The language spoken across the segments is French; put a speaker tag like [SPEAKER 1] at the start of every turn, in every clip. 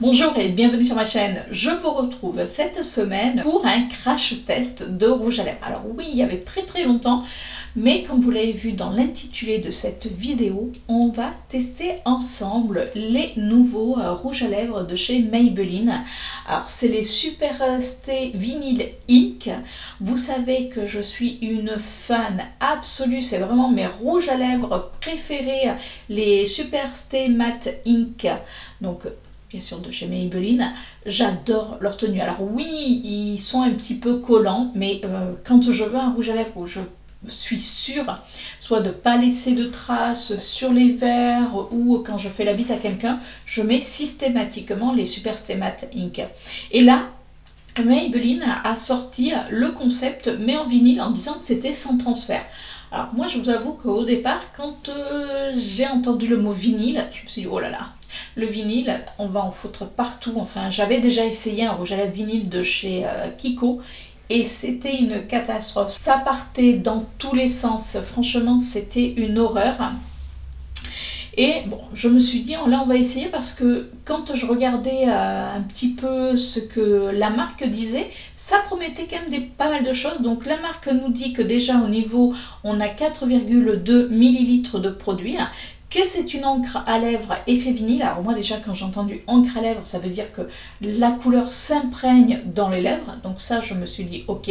[SPEAKER 1] Bonjour et bienvenue sur ma chaîne. Je vous retrouve cette semaine pour un crash test de rouge à lèvres. Alors oui, il y avait très longtemps, mais comme vous l'avez vu dans l'intitulé de cette vidéo, on va tester ensemble les nouveaux rouges à lèvres de chez Maybelline. Alors c'est les Superstay Vinyl Ink. Vous savez que je suis une fan absolue, c'est vraiment mes rouges à lèvres préférés, les Superstay Matte Ink. Donc bien sûr de chez Maybelline, j'adore leur tenue. Alors oui, ils sont un petit peu collants, mais quand je veux un rouge à lèvres où je suis sûre soit de ne pas laisser de traces sur les verres ou quand je fais la bise à quelqu'un, je mets systématiquement les Superstay Matte Ink. Et là, Maybelline a sorti le concept mais en vinyle en disant que c'était sans transfert. Alors moi je vous avoue qu'au départ quand j'ai entendu le mot vinyle, je me suis dit oh là là, le vinyle on va en foutre partout. Enfin j'avais déjà essayé un rouge à lèvres vinyle de chez Kiko et c'était une catastrophe. Ça partait dans tous les sens, franchement c'était une horreur. Et bon, je me suis dit, là on va essayer parce que quand je regardais un petit peu ce que la marque disait, ça promettait quand même pas mal de choses. Donc la marque nous dit que déjà au niveau, on a 4,2 ml de produit, que c'est une encre à lèvres effet vinyle. Alors moi déjà quand j'ai entendu encre à lèvres, ça veut dire que la couleur s'imprègne dans les lèvres. Donc ça je me suis dit ok.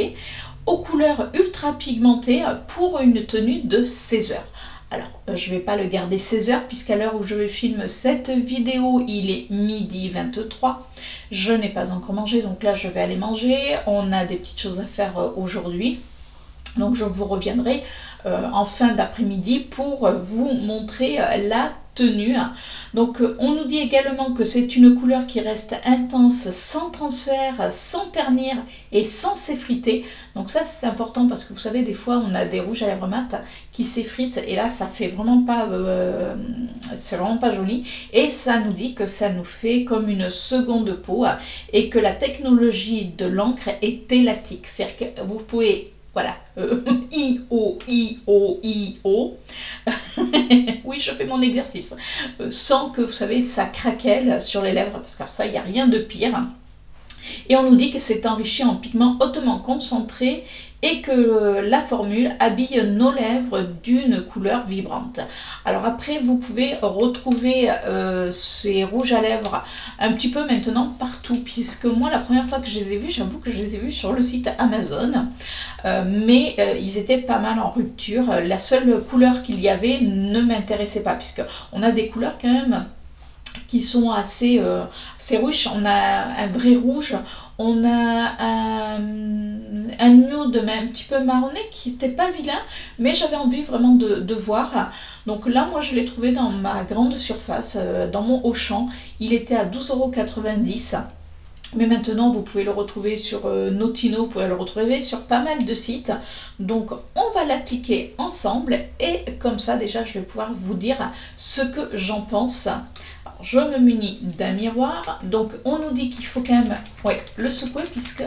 [SPEAKER 1] Aux couleurs ultra pigmentées pour une tenue de 16 heures. Alors, je ne vais pas le garder 16 heures puisqu'à l'heure où je filme cette vidéo, il est midi 23. Je n'ai pas encore mangé, donc là je vais aller manger. On a des petites choses à faire aujourd'hui. Donc je vous reviendrai en fin d'après-midi pour vous montrer la tenue. Donc on nous dit également que c'est une couleur qui reste intense, sans transfert, sans ternir et sans s'effriter. Donc ça c'est important parce que vous savez des fois on a des rouges à lèvres mat qui s'effritent et là ça fait vraiment pas c'est vraiment pas joli. Et ça nous dit que ça nous fait comme une seconde peau et que la technologie de l'encre est élastique. C'est-à-dire que vous pouvez voilà, I-O. Oui, je fais mon exercice. Sans que, vous savez, ça craquelle sur les lèvres, parce que ça, il n'y a rien de pire. Et on nous dit que c'est enrichi en pigments hautement concentrés et que la formule habille nos lèvres d'une couleur vibrante. Alors après, vous pouvez retrouver ces rouges à lèvres un petit peu maintenant partout, puisque moi, la première fois que je les ai vus, j'avoue que je les ai vus sur le site Amazon, mais ils étaient pas mal en rupture. La seule couleur qu'il y avait ne m'intéressait pas, puisqu'on a des couleurs quand même qui sont assez rouges. On a un vrai rouge, on a un nude mais un petit peu marronné qui n'était pas vilain, mais j'avais envie vraiment de voir. Donc là moi je l'ai trouvé dans ma grande surface, dans mon Auchan, il était à 12,90 €. Mais maintenant, vous pouvez le retrouver sur Notino, vous pouvez le retrouver sur pas mal de sites. Donc, on va l'appliquer ensemble et comme ça, déjà, je vais pouvoir vous dire ce que j'en pense. Alors, je me munis d'un miroir. Donc, on nous dit qu'il faut quand même le secouer puisque,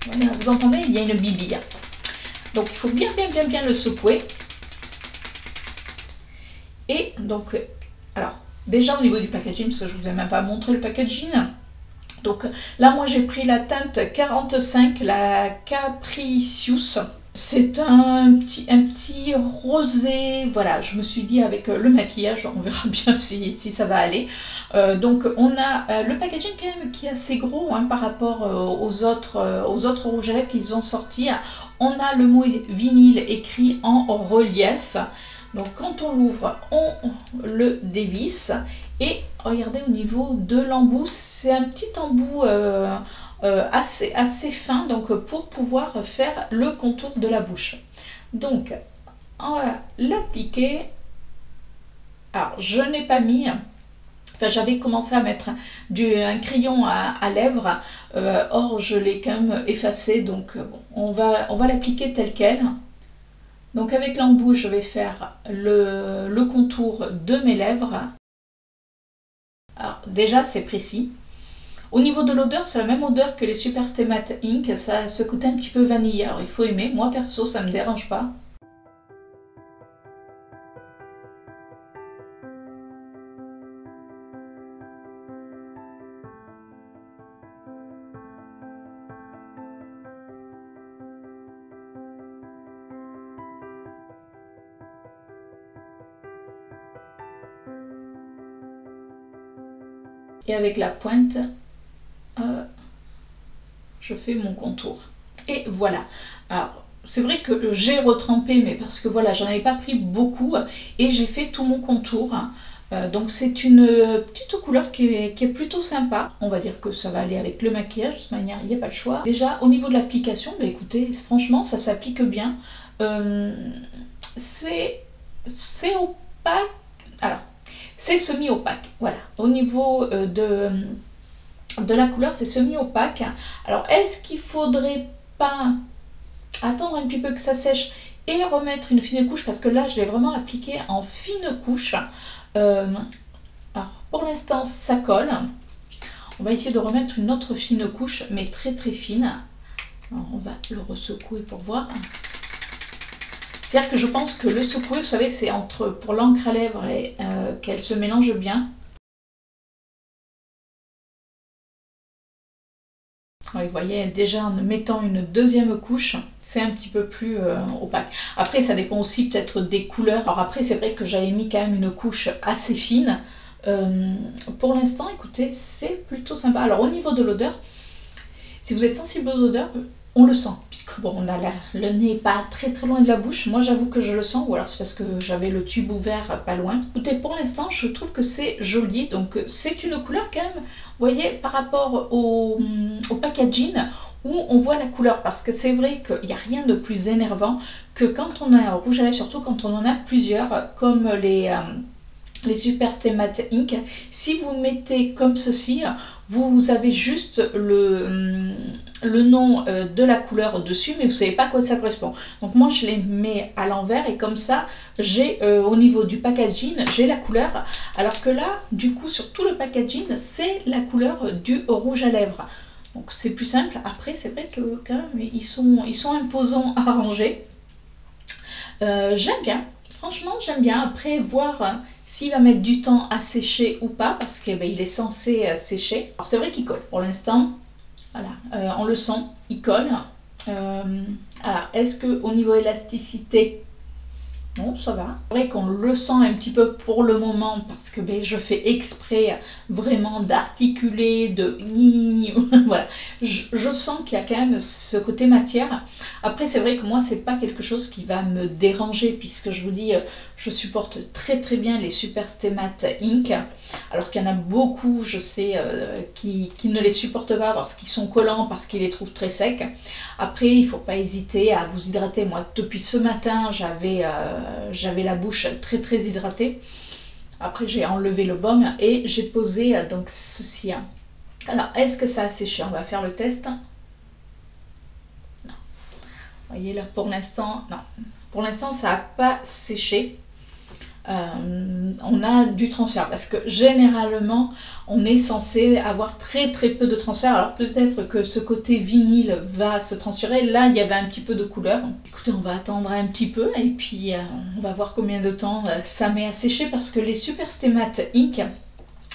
[SPEAKER 1] voilà, vous entendez, il y a une bibille. Donc, il faut bien le secouer. Et donc, alors, déjà au niveau du packaging, parce que je ne vous ai même pas montré le packaging. Donc là, moi, j'ai pris la teinte 45, la Capricious. C'est un petit rosé. Voilà, je me suis dit avec le maquillage, on verra bien si ça va aller. Donc on a le packaging quand même qui est assez gros par rapport aux autres rouges à lèvres qu'ils ont sortis. On a le mot vinyle écrit en relief. Donc quand on l'ouvre, on le dévisse et regardez au niveau de l'embout, c'est un petit embout assez fin donc pour pouvoir faire le contour de la bouche. Donc on va l'appliquer. Alors je n'ai pas mis, enfin j'avais commencé à mettre un crayon à lèvres, or je l'ai quand même effacé, donc bon, on va l'appliquer tel quel. Donc avec l'embout, je vais faire le contour de mes lèvres. Alors déjà, c'est précis. Au niveau de l'odeur, c'est la même odeur que les Superstay Matte Ink. Ça a ce côté un petit peu vanillé. Alors il faut aimer. Moi perso, ça ne me dérange pas. et avec la pointe, je fais mon contour. Et voilà. Alors, c'est vrai que j'ai retrempé, mais parce que voilà, j'en avais pas pris beaucoup et j'ai fait tout mon contour. Donc c'est une petite couleur qui est plutôt sympa. On va dire que ça va aller avec le maquillage, de toute manière, il n'y a pas le choix. Déjà, au niveau de l'application, bah, écoutez, franchement, ça s'applique bien. C'est opaque. Alors, c'est semi-opaque. Voilà. Au niveau de la couleur, c'est semi-opaque. Alors, est-ce qu'il faudrait pas attendre un petit peu que ça sèche et remettre une fine couche? Parce que là, je l'ai vraiment appliqué en fine couche. Alors, pour l'instant, ça colle. On va essayer de remettre une autre fine couche, mais très très fine. Alors, on va le ressecouer pour voir. C'est-à-dire que je pense que le secouer, vous savez, c'est entre pour l'encre à lèvres et qu'elle se mélange bien. Oui, vous voyez, déjà en mettant une deuxième couche, c'est un petit peu plus opaque. Après, ça dépend aussi peut-être des couleurs. Alors après, c'est vrai que j'avais mis quand même une couche assez fine. Pour l'instant, écoutez, c'est plutôt sympa. Alors au niveau de l'odeur, si vous êtes sensible aux odeurs, on le sent, puisque bon, on a le nez pas très très loin de la bouche. Moi, j'avoue que je le sens, ou alors c'est parce que j'avais le tube ouvert pas loin. Écoutez, pour l'instant, je trouve que c'est joli. Donc, c'est une couleur quand même, vous voyez, par rapport au packaging, où on voit la couleur. Parce que c'est vrai qu'il n'y a rien de plus énervant que quand on a un rouge à lèvres, surtout quand on en a plusieurs, comme les Super Stay Matte Ink. Si vous mettez comme ceci, vous avez juste le nom de la couleur dessus, mais vous ne savez pas à quoi ça correspond. Donc moi je les mets à l'envers et comme ça j'ai au niveau du packaging, j'ai la couleur, alors que là du coup sur tout le packaging c'est la couleur du rouge à lèvres. Donc c'est plus simple. Après c'est vrai que quand même ils sont imposants à ranger. J'aime bien. Franchement, j'aime bien. Après, voir s'il va mettre du temps à sécher ou pas, parce qu'il est censé sécher. Alors, c'est vrai qu'il colle. Pour l'instant, voilà, on le sent, il colle. Alors, est-ce qu'au niveau élasticité, bon, ça va. C'est vrai qu'on le sent un petit peu pour le moment, parce que je fais exprès vraiment d'articuler, voilà. Je sens qu'il y a quand même ce côté matière. Après, c'est vrai que moi, c'est pas quelque chose qui va me déranger, puisque je vous dis, je supporte très très bien les Super Stay Matte Ink, alors qu'il y en a beaucoup, je sais, qui ne les supportent pas parce qu'ils sont collants, parce qu'ils les trouvent très secs. Après, il ne faut pas hésiter à vous hydrater. Moi, depuis ce matin, j'avais la bouche très très hydratée. Après, j'ai enlevé le baume et j'ai posé donc ceci. Alors, est-ce que ça a séché? On va faire le test. Non. Vous voyez là, pour l'instant, non. Pour l'instant, ça n'a pas séché. On a du transfert parce que généralement on est censé avoir très très peu de transfert. Alors peut-être que ce côté vinyle va se transférer. Là il y avait un petit peu de couleur. Écoutez, on va attendre un petit peu et puis on va voir combien de temps ça met à sécher, parce que les Super Stay Matte Ink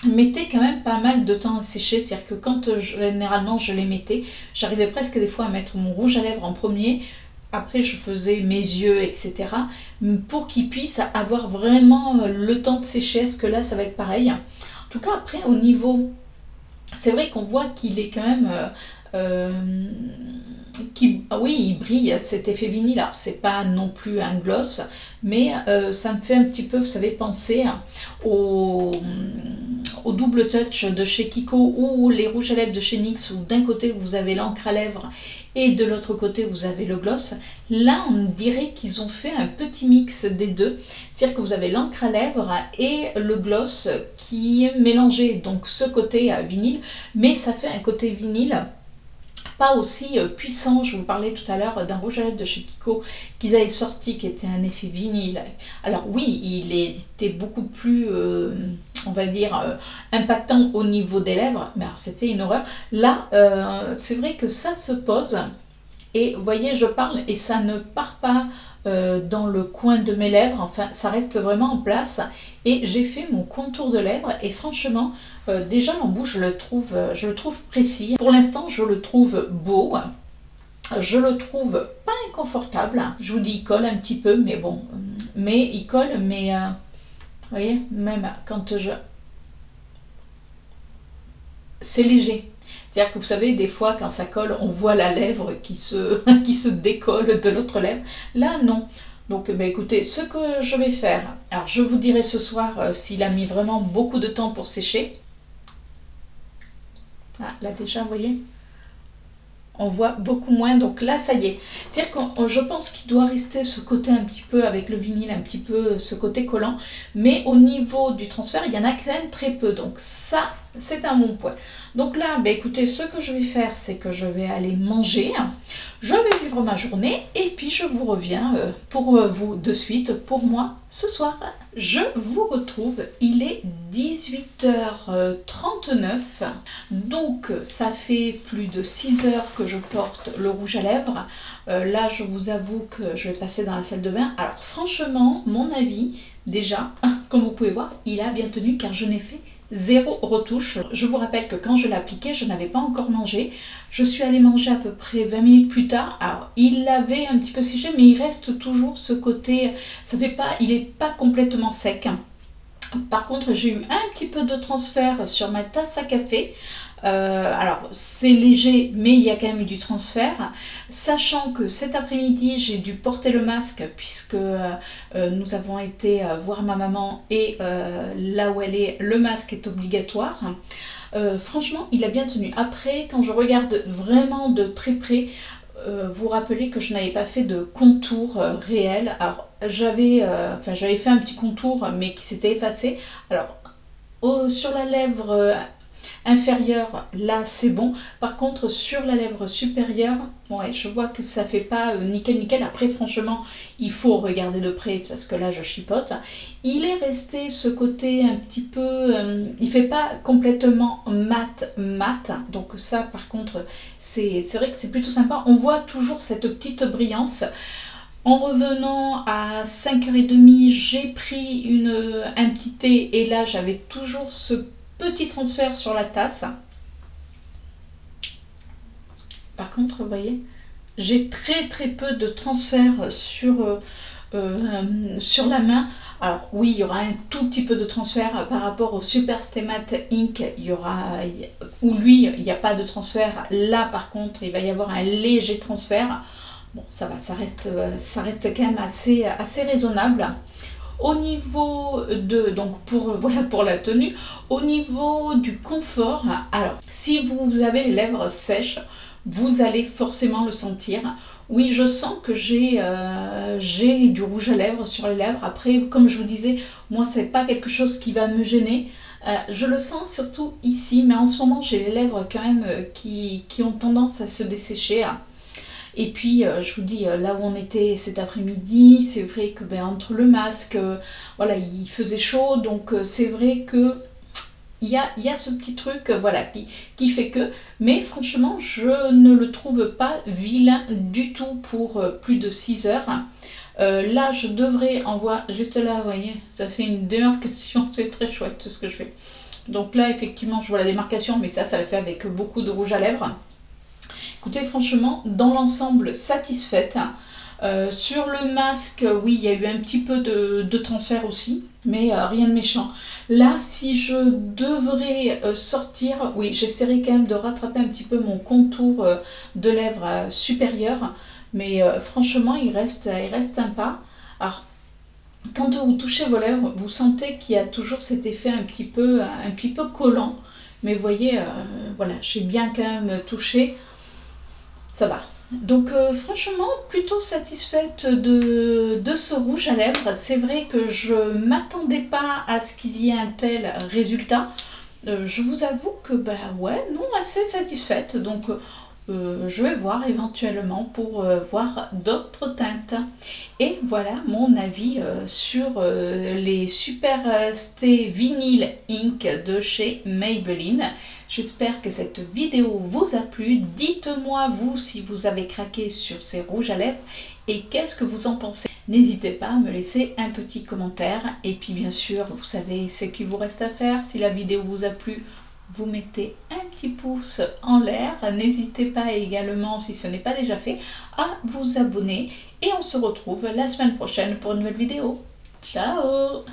[SPEAKER 1] mettaient quand même pas mal de temps à sécher. C'est-à-dire que quand généralement je les mettais, j'arrivais presque des fois à mettre mon rouge à lèvres en premier. Après, je faisais mes yeux, etc. pour qu'ils puissent avoir vraiment le temps de sécher. Est-ce que là, ça va être pareil? En tout cas, après, au niveau... C'est vrai qu'on voit qu'il est quand même... oui, il brille, cet effet vinyle. Alors, c'est pas non plus un gloss, mais ça me fait un petit peu, vous savez, penser au double touch de chez Kiko ou les rouges à lèvres de chez NYX, où d'un côté, vous avez l'encre à lèvres et de l'autre côté vous avez le gloss. Là on dirait qu'ils ont fait un petit mix des deux, c'est-à-dire que vous avez l'encre à lèvres et le gloss qui est mélangé, donc ce côté vinyle, mais ça fait un côté vinyle pas aussi puissant. Je vous parlais tout à l'heure d'un rouge à lèvres de chez Kiko qu'ils avaient sorti, qui était un effet vinyle. Alors oui, il était beaucoup plus, on va dire, impactant au niveau des lèvres, mais c'était une horreur. Là, c'est vrai que ça se pose, et vous voyez, je parle et ça ne part pas dans le coin de mes lèvres, enfin ça reste vraiment en place. Et j'ai fait mon contour de lèvres et franchement déjà l'embout je le trouve précis. Pour l'instant je le trouve beau, je le trouve pas inconfortable. Je vous dis, il colle un petit peu, mais bon, il colle, mais vous voyez, même quand je... c'est léger. C'est-à-dire que vous savez, des fois, quand ça colle, on voit la lèvre qui se, qui se décolle de l'autre lèvre. Là, non. Donc, écoutez, ce que je vais faire, alors je vous dirai ce soir s'il a mis vraiment beaucoup de temps pour sécher. Ah, là déjà, vous voyez, on voit beaucoup moins, donc là ça y est. C'est-à-dire que je pense qu'il doit rester ce côté un petit peu avec le vinyle, un petit peu ce côté collant, mais au niveau du transfert, il y en a quand même très peu, donc ça c'est un bon point. Donc là, écoutez, ce que je vais faire, c'est que je vais aller manger, je vais vivre ma journée, et puis je vous reviens pour vous de suite, pour moi, ce soir. Je vous retrouve, il est 18h39, donc ça fait plus de 6 heures que je porte le rouge à lèvres. Là, je vous avoue que je vais passer dans la salle de bain. Alors franchement, mon avis, déjà, comme vous pouvez voir, il a bien tenu car je n'ai fait 0 retouche. Je vous rappelle que quand je l'ai appliqué, je n'avais pas encore mangé. Je suis allée manger à peu près 20 minutes plus tard. Alors, il avait un petit peu séché, mais il reste toujours ce côté, ça fait pas, il n'est pas complètement sec. Par contre, j'ai eu un petit peu de transfert sur ma tasse à café. Alors, c'est léger, mais il y a quand même eu du transfert. Sachant que cet après-midi, j'ai dû porter le masque puisque nous avons été voir ma maman et là où elle est, le masque est obligatoire. Franchement, il a bien tenu. Après, quand je regarde vraiment de très près, vous rappelez que je n'avais pas fait de contour réel. Alors, j'avais fait un petit contour, mais qui s'était effacé. Alors, sur la lèvre inférieure, là c'est bon. Par contre, sur la lèvre supérieure, ouais, je vois que ça fait pas nickel nickel. Après, franchement, il faut regarder de près parce que là je chipote. Il est resté ce côté un petit peu, il fait pas complètement mat, donc ça par contre c'est vrai que c'est plutôt sympa. On voit toujours cette petite brillance. En revenant à 5h30, j'ai pris un petit thé et là j'avais toujours ce petit transfert sur la tasse. Par contre, vous voyez, j'ai très peu de transfert sur la main. Alors oui, il y aura un tout petit peu de transfert par rapport au Super Stay Matte Ink, où lui, il n'y a pas de transfert. Là, par contre, il va y avoir un léger transfert. Bon, ça va, ça reste quand même assez raisonnable. Au niveau de, donc voilà pour la tenue, au niveau du confort, alors si vous avez les lèvres sèches, vous allez forcément le sentir. Oui, je sens que j'ai du rouge à lèvres sur les lèvres. Après, comme je vous disais, moi c'est pas quelque chose qui va me gêner. Je le sens surtout ici, mais en ce moment j'ai les lèvres quand même qui ont tendance à se dessécher. Et puis, je vous dis, là où on était cet après-midi, c'est vrai que entre le masque, voilà, il faisait chaud, donc c'est vrai que il y a ce petit truc, voilà, qui fait que, mais franchement, je ne le trouve pas vilain du tout pour plus de 6 heures. Là, je devrais j'étais là, vous voyez, ça fait une démarcation, c'est très chouette ce que je fais. Donc là, effectivement, je vois la démarcation, mais ça le fait avec beaucoup de rouge à lèvres. Écoutez, franchement, dans l'ensemble, satisfaite. Sur le masque, oui, il y a eu un petit peu de transfert aussi, mais rien de méchant. Là, si je devrais sortir, oui, j'essaierai quand même de rattraper un petit peu mon contour de lèvres supérieur, mais franchement, il reste sympa. Alors, quand vous touchez vos lèvres, vous sentez qu'il y a toujours cet effet un petit peu collant, mais vous voyez, voilà, j'ai bien quand même touché. Ça va. Donc franchement, plutôt satisfaite de ce rouge à lèvres. C'est vrai que je ne m'attendais pas à ce qu'il y ait un tel résultat. Je vous avoue que, ouais, non, assez satisfaite. Donc je vais voir éventuellement pour voir d'autres teintes. Et voilà mon avis sur les Super Stay Vinyl Ink de chez Maybelline. J'espère que cette vidéo vous a plu. Dites-moi vous si vous avez craqué sur ces rouges à lèvres et qu'est-ce que vous en pensez. N'hésitez pas à me laisser un petit commentaire. Et puis bien sûr, vous savez ce qu'il vous reste à faire. Si la vidéo vous a plu, vous mettez un petit pouce en l'air. N'hésitez pas également, si ce n'est pas déjà fait, à vous abonner. Et on se retrouve la semaine prochaine pour une nouvelle vidéo. Ciao!